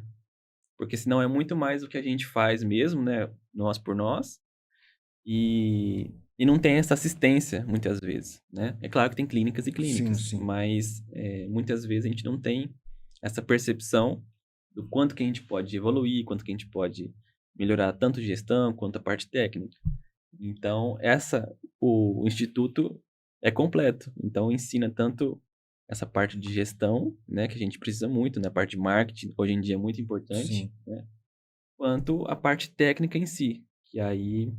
Porque senão é muito mais o que a gente faz mesmo, né? Nós por nós. E não tem essa assistência, muitas vezes, né? É claro que tem clínicas e clínicas, Sim. mas muitas vezes a gente não tem essa percepção do quanto que a gente pode evoluir, quanto que a gente pode melhorar tanto gestão quanto a parte técnica. Então, o Instituto é completo. Então, ensina tanto essa parte de gestão, né, que a gente precisa muito, né, a parte de marketing, hoje em dia é muito importante, né, quanto a parte técnica em si, que aí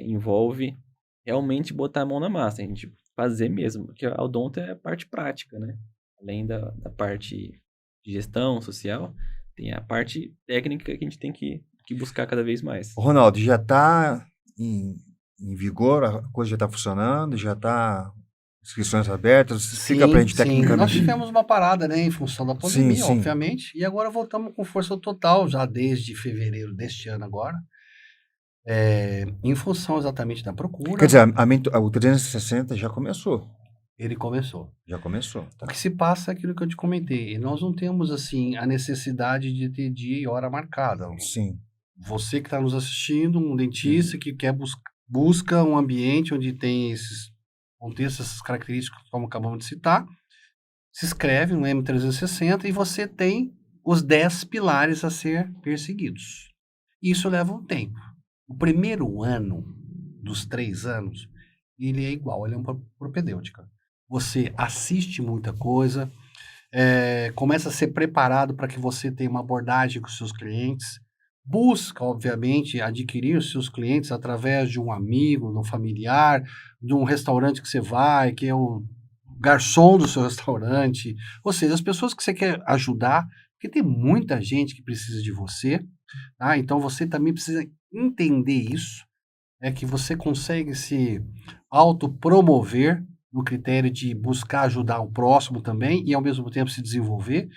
envolve realmente botar a mão na massa, a gente fazer mesmo, porque a odonto é a parte prática, né? Além da parte de gestão social, tem a parte técnica que a gente tem que buscar cada vez mais. Ronaldo, já está em vigor, a coisa já está funcionando, já está inscrições abertas, explica para a gente Sim. tecnicamente. Nós tivemos uma parada, né, em função da pandemia, Sim. obviamente, e agora voltamos com força total, já desde fevereiro deste ano agora, em função exatamente da procura. Quer dizer, o 360 já começou. Ele começou. Já começou. O que se passa é aquilo que eu te comentei. Nós não temos, assim, a necessidade de ter dia e hora marcada. Sim. Você que está nos assistindo, um dentista que quer busca um ambiente onde tem esses contextos, essas características, como acabamos de citar, se inscreve no M360 e você tem os 10 pilares a ser perseguidos. Isso leva um tempo. O primeiro ano dos 3 anos, ele é igual, ele é uma propedêutica. Você assiste muita coisa, começa a ser preparado para que você tenha uma abordagem com os seus clientes, busca, obviamente, adquirir os seus clientes através de um amigo, de um familiar, de um restaurante que você vai, que é o garçom do seu restaurante, ou seja, as pessoas que você quer ajudar, porque tem muita gente que precisa de você, tá? Então você também precisa entender isso, que você consegue se autopromover no critério de buscar ajudar o próximo também e ao mesmo tempo se desenvolver.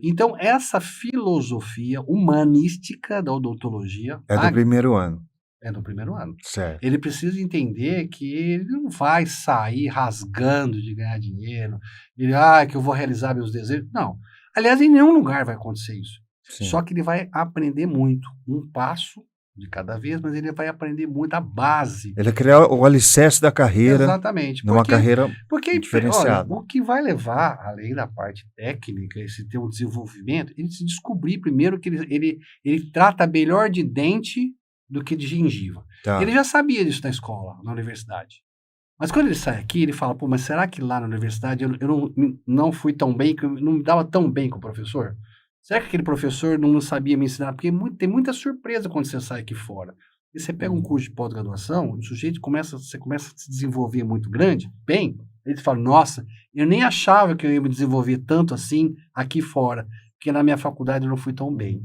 Então essa filosofia humanística da odontologia é do primeiro ano. É do primeiro ano. Certo. Ele precisa entender que ele não vai sair rasgando de ganhar dinheiro, que eu vou realizar meus desejos. Não. Aliás, em nenhum lugar vai acontecer isso. Sim. Só que ele vai aprender muito, um passo de cada vez, mas ele vai aprender muito a base. Ele vai criar o alicerce da carreira. Exatamente. Numa carreira diferenciada. Olha, o que vai levar, além da parte técnica, esse ter um desenvolvimento, ele se descobrir primeiro que ele trata melhor de dente do que de gengiva. Tá. Ele já sabia disso na escola, na universidade. Mas quando ele sai aqui, ele fala, mas será que lá na universidade eu não fui tão bem, que eu não me dava tão bem com o professor? Será que aquele professor não sabia me ensinar? Porque tem muita surpresa quando você sai aqui fora. E você pega um curso de pós-graduação, o sujeito você começa a se desenvolver muito grande, bem, ele fala, nossa, eu nem achava que eu ia me desenvolver tanto assim aqui fora, porque na minha faculdade eu não fui tão bem.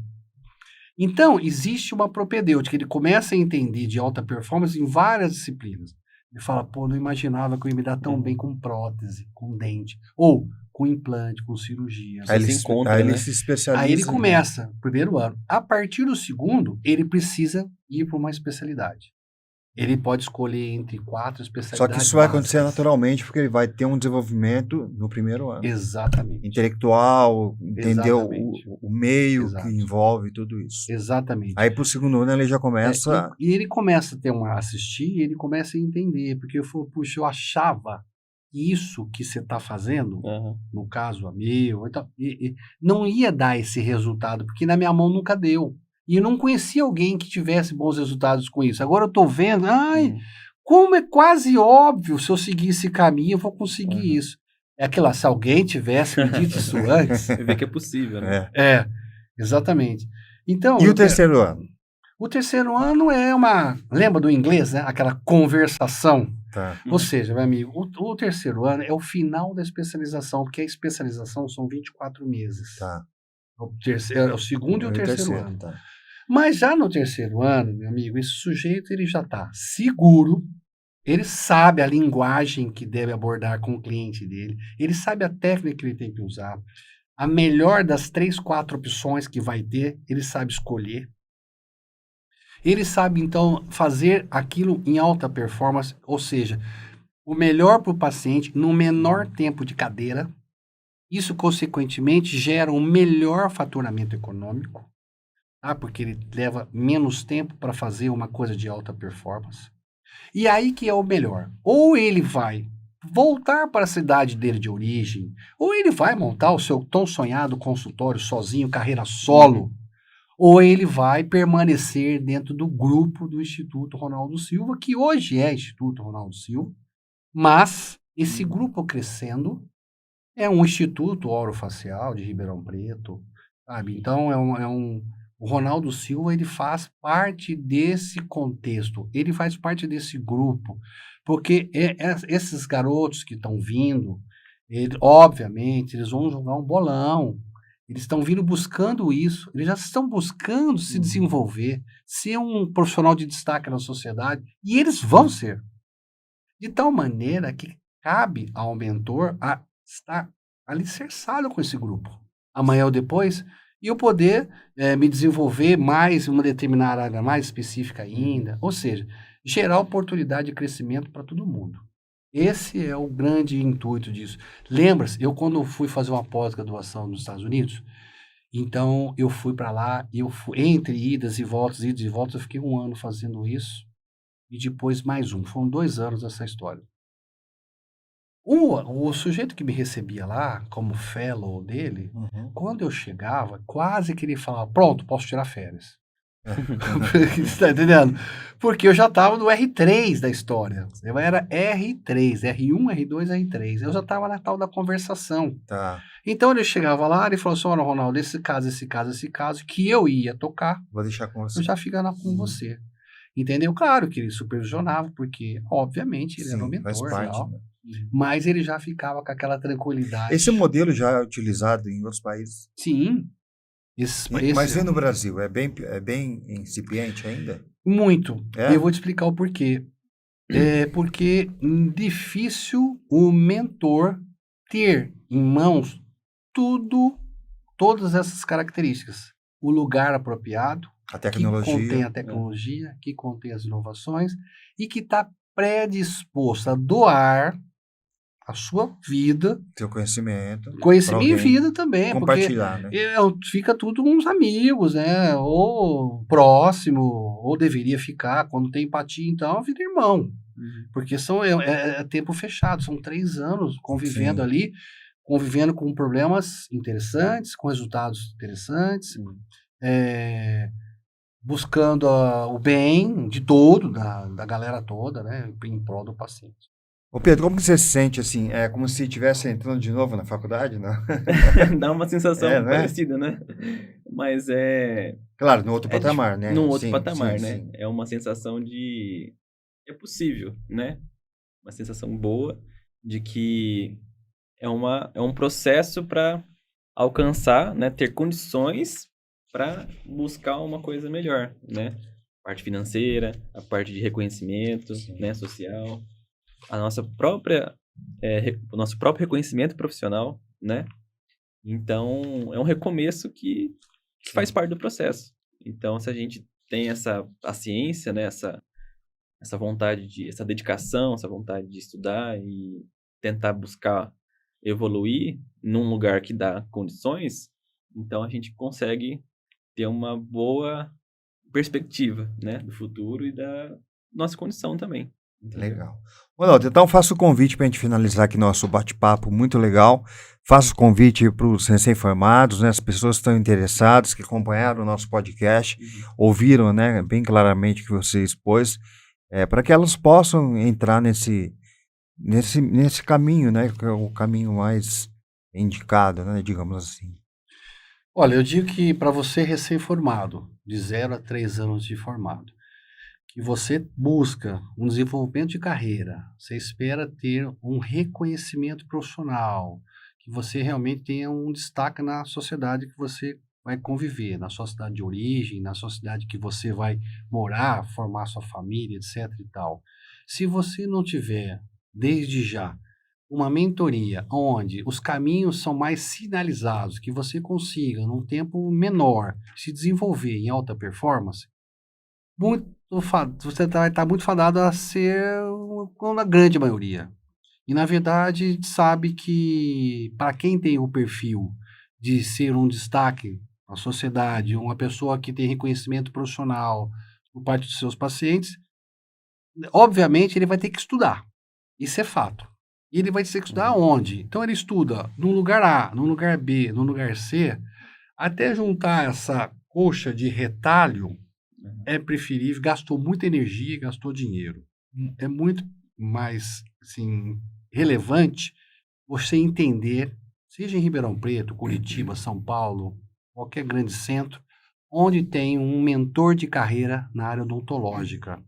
Então, existe uma propedêutica, ele começa a entender de alta performance em várias disciplinas. Ele fala, não imaginava que eu ia me dar tão bem com prótese, com dente, ou com implante, com cirurgia. Aí ele né? se especializa. Aí ele começa, primeiro ano. A partir do segundo, ele precisa ir para uma especialidade. Ele pode escolher entre 4 especialidades. Só que isso vai acontecer naturalmente, porque ele vai ter um desenvolvimento no primeiro ano. Exatamente. Intelectual, entender o meio Exato. que envolve tudo isso. Exatamente. Aí pro segundo ano ele já começa... E ele começa a ter assistir, ele começa a entender, porque eu falo, puxa, eu achava que isso que você está fazendo, no caso a meu, então, não ia dar esse resultado, porque na minha mão nunca deu. E eu não conhecia alguém que tivesse bons resultados com isso. Agora eu estou vendo, como é quase óbvio, se eu seguir esse caminho, eu vou conseguir isso. É aquela, se alguém tivesse me dito isso antes... Você vê que é possível, né? Exatamente. Então, e o terceiro ano? O terceiro ano é lembra do inglês, né? Aquela conversação. Tá. Ou seja, meu amigo, o terceiro ano é o final da especialização, porque a especialização são 24 meses. Tá. O segundo e o terceiro ano. Tá. Mas já no terceiro ano, meu amigo, esse sujeito ele já está seguro, ele sabe a linguagem que deve abordar com o cliente dele, ele sabe a técnica que ele tem que usar, a melhor das 3, 4 opções que vai ter, ele sabe escolher. Ele sabe, então, fazer aquilo em alta performance, ou seja, o melhor para o paciente no menor tempo de cadeira. Isso, consequentemente, gera um melhor faturamento econômico, tá? Porque ele leva menos tempo para fazer uma coisa de alta performance. E aí que é o melhor. Ou ele vai voltar para a cidade dele de origem, ou ele vai montar o seu tão sonhado consultório sozinho, carreira solo, ou ele vai permanecer dentro do grupo do Instituto Ronaldo Silva, que hoje é Instituto Ronaldo Silva, mas esse grupo crescendo é um Instituto Orofacial de Ribeirão Preto, sabe? Então, o Ronaldo Silva, ele faz parte desse contexto, ele faz parte desse grupo, porque esses garotos que estão vindo, obviamente, eles vão jogar um bolão, eles estão vindo buscando isso, eles já estão buscando se desenvolver, ser um profissional de destaque na sociedade, e eles vão ser. De tal maneira que cabe ao mentor estar alicerçado com esse grupo, amanhã ou depois, e eu poder me desenvolver mais em uma determinada área mais específica ainda, ou seja, gerar oportunidade de crescimento para todo mundo. Esse é o grande intuito disso. Lembra-se, eu quando fui fazer uma pós-graduação nos Estados Unidos, então eu fui para lá, entre idas e voltas, eu fiquei 1 ano fazendo isso, e depois mais um. Foram 2 anos essa história. O sujeito que me recebia lá, como fellow dele, quando eu chegava, quase que ele falava, pronto, posso tirar férias. Você tá entendendo? Porque eu já estava no R3 da história. Eu era R3, R1, R2, R3. Eu já estava na tal da conversação. Tá. Então ele chegava lá e falou assim, olha, Ronaldo, esse caso, que eu ia tocar, Vou deixar com você. eu já fico lá com você. Entendeu? Claro que ele supervisionava, porque, obviamente, ele era o mentor. Faz parte, tal, né? mas ele já ficava com aquela tranquilidade. Esse modelo já é utilizado em outros países? Sim. Mas e no Brasil? É bem incipiente ainda? Muito. É? Eu vou te explicar o porquê. É porque difícil o mentor ter em mãos todas essas características. O lugar apropriado, A que tecnologia. contém a tecnologia, que contém as inovações e que está predisposto a doar a sua vida, Seu conhecimento. conhecimento e vida também, porque Compartilhar, né? fica tudo uns amigos, né? Ou próximo, ou deveria ficar. Quando tem empatia, então, vira irmão. Porque é tempo fechado, são 3 anos convivendo Sim. ali, convivendo com problemas interessantes, com resultados interessantes, buscando o bem de todo, da galera toda, né? Em prol do paciente. Ô Pedro, como que você se sente assim? É como se estivesse entrando de novo na faculdade, não? Dá uma sensação É, né? parecida, né? Mas é Claro, no outro patamar, né? num outro Sim, patamar, sim, né? sim. É uma sensação de é possível, né? Uma sensação boa de que é um processo para alcançar, né? Ter condições para buscar uma coisa melhor, né? A parte financeira, a parte de reconhecimento, né? Social, a nossa própria o nosso próprio reconhecimento profissional, né? Então, é um recomeço que faz parte do processo. Então, se a gente tem essa paciência, né? Essa vontade essa dedicação, essa vontade de estudar e tentar buscar evoluir num lugar que dá condições, então a gente consegue ter uma boa perspectiva, né? Do futuro e da nossa condição também. Entendeu? Legal. Ronaldo, então faço o convite para a gente finalizar aqui nosso bate-papo muito legal. Faço o convite para os recém-formados, né, as pessoas que estão interessadas, que acompanharam o nosso podcast, ouviram, né, bem claramente o que você expôs, para que elas possam entrar nesse caminho, né, que é o caminho mais indicado, né, digamos assim. Olha, eu digo que para você recém-formado, de 0 a 3 anos de formado, que você busca um desenvolvimento de carreira, você espera ter um reconhecimento profissional, que você realmente tenha um destaque na sociedade que você vai conviver, na sua cidade de origem, na sua cidade que você vai morar, formar sua família, etc e tal. Se você não tiver, desde já, uma mentoria onde os caminhos são mais sinalizados, que você consiga, num tempo menor, se desenvolver em alta performance, você vai estar muito fadado a ser uma grande maioria. E, na verdade, a gente sabe que, para quem tem o perfil de ser um destaque na sociedade, uma pessoa que tem reconhecimento profissional por parte dos seus pacientes, obviamente ele vai ter que estudar. Isso é fato. E ele vai ter que estudar onde? Então, ele estuda no lugar A, no lugar B, no lugar C, até juntar essa coxa de retalho. É preferível, gastou muita energia, gastou dinheiro. É muito mais, assim, relevante você entender, seja em Ribeirão Preto, Curitiba, São Paulo, qualquer grande centro, onde tem um mentor de carreira na área odontológica,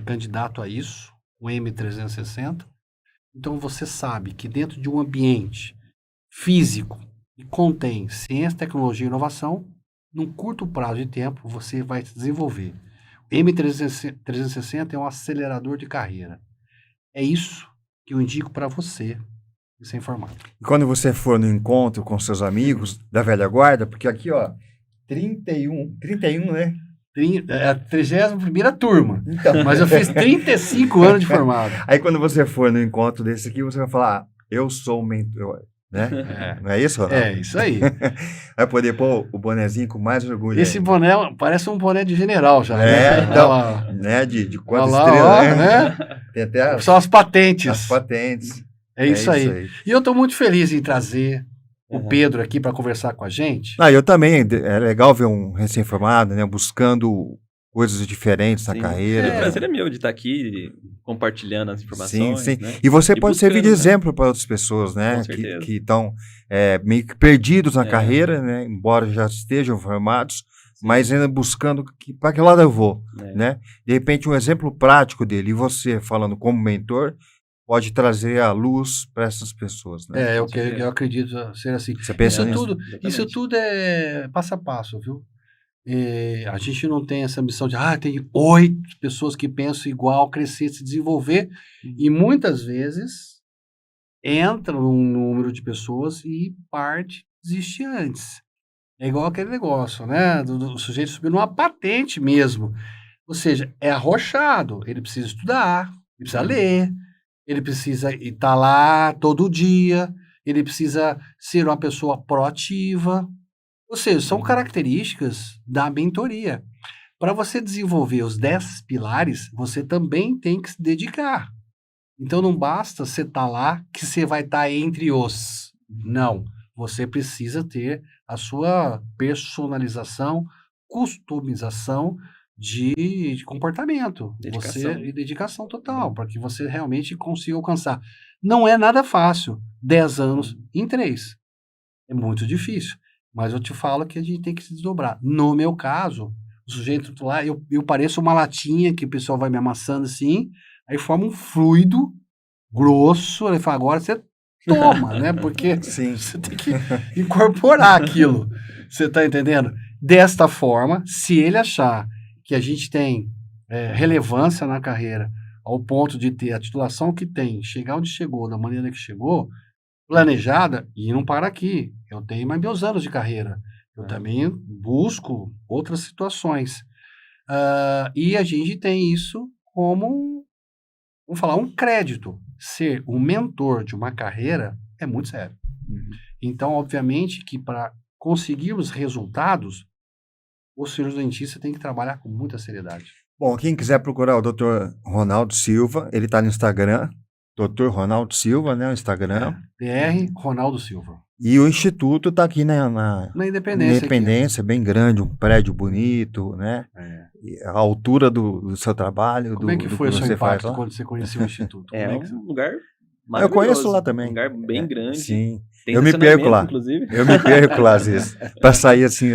candidato a isso, o M360. Então você sabe que dentro de um ambiente físico que contém ciência, tecnologia e inovação, num curto prazo de tempo, você vai se desenvolver. O M360 é um acelerador de carreira. É isso que eu indico para você ser informado. E quando você for no encontro com seus amigos da velha guarda, porque aqui, ó, 31, né? É a 31ª turma, Então, mas eu fiz 35 anos de formado. aí quando você for no encontro desse aqui, você vai falar, eu sou um mentor, né? Não é isso, Ronaldo? É isso aí. Vai poder pôr o bonezinho com mais orgulho. Esse ainda. boné parece um boné de general já. É, né? então, Olha lá. né? De quantas Olha lá, estrelas, ó, né? Tem até as São as patentes. patentes. É isso aí. E eu estou muito feliz em trazer o Pedro aqui para conversar com a gente. Eu também. É legal ver um recém-formado, né? Buscando coisas diferentes na carreira. O prazer é meu de estar aqui compartilhando as informações. Sim. Né? E você pode servir de buscando, né? exemplo para outras pessoas, né? Com certeza. Que estão meio que perdidos na carreira, né? Embora já estejam formados, mas ainda buscando para que lado eu vou, né? De repente, um exemplo prático dele, e você falando como mentor, pode trazer a luz para essas pessoas, né? Eu acredito ser assim. Você pensa Isso tudo é passo a passo, viu? A gente não tem essa missão de, tem 8 pessoas que pensam igual, crescer, se desenvolver, e muitas vezes entra num número de pessoas e desiste antes. É igual aquele negócio, né? Do sujeito subir numa patente mesmo. Ou seja, é arrochado, ele precisa estudar, ele precisa ler, ele precisa estar lá todo dia, ele precisa ser uma pessoa proativa. Ou seja, são características da mentoria. Para você desenvolver os 10 pilares, você também tem que se dedicar. Então não basta você estar lá que você vai estar entre os. Não. Você precisa ter a sua personalização, customização de comportamento. Dedicação. E dedicação total, para que você realmente consiga alcançar. Não é nada fácil. 10 anos em 3. É muito difícil. Mas eu te falo que a gente tem que se desdobrar. No meu caso, o sujeito lá, eu pareço uma latinha que o pessoal vai me amassando assim, aí forma um fluido grosso, ele fala, agora você toma, né? Porque você tem que incorporar aquilo. Você tá entendendo? Desta forma, se ele achar que a gente tem relevância na carreira, ao ponto de ter a titulação que tem, chegar onde chegou, da maneira que chegou, planejada, e não para aqui. Eu tenho mais meus anos de carreira. Eu também busco outras situações. E a gente tem isso como, vamos falar, um crédito. Ser o mentor de uma carreira é muito sério. Então, obviamente, que para conseguirmos resultados, o cirurgião dentista tem que trabalhar com muita seriedade. Bom, quem quiser procurar o Dr. Ronaldo Silva, ele está no Instagram, Dr. Ronaldo Silva, né, o Instagram. DR Ronaldo Silva. E o Instituto está aqui na Independência. Independência, bem grande, um prédio bonito, né? A altura do seu trabalho. Como é que foi o seu você impacto faz lá? quando você conheceu o Instituto? Um lugar maravilhoso. Eu conheço lá também. Um lugar bem grande. Sim. Tem Eu me perco lá. Inclusive. Eu me perco lá, às vezes. Para sair assim,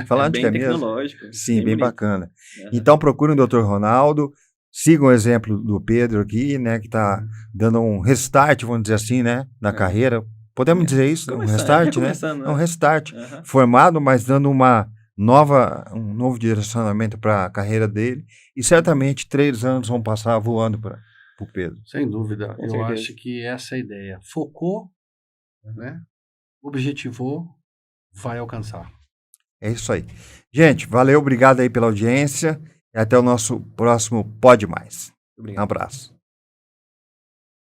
falar onde que é mesmo. Tecnológico. Sim, bem bacana. Então procurem o Dr. Ronaldo. Sigam o exemplo do Pedro aqui, né, que está dando um restart, vamos dizer assim, né, na carreira. Podemos dizer isso? Um restart, né? É um restart. Formado, mas dando um novo direcionamento para a carreira dele. E certamente 3 anos vão passar voando para o Pedro. Sem dúvida. Eu acho que essa é a ideia. Focou, né? Objetivou, vai alcançar. É isso aí. Gente, valeu, obrigado aí pela audiência. E até o nosso próximo Pode Mais. Um Obrigado. abraço.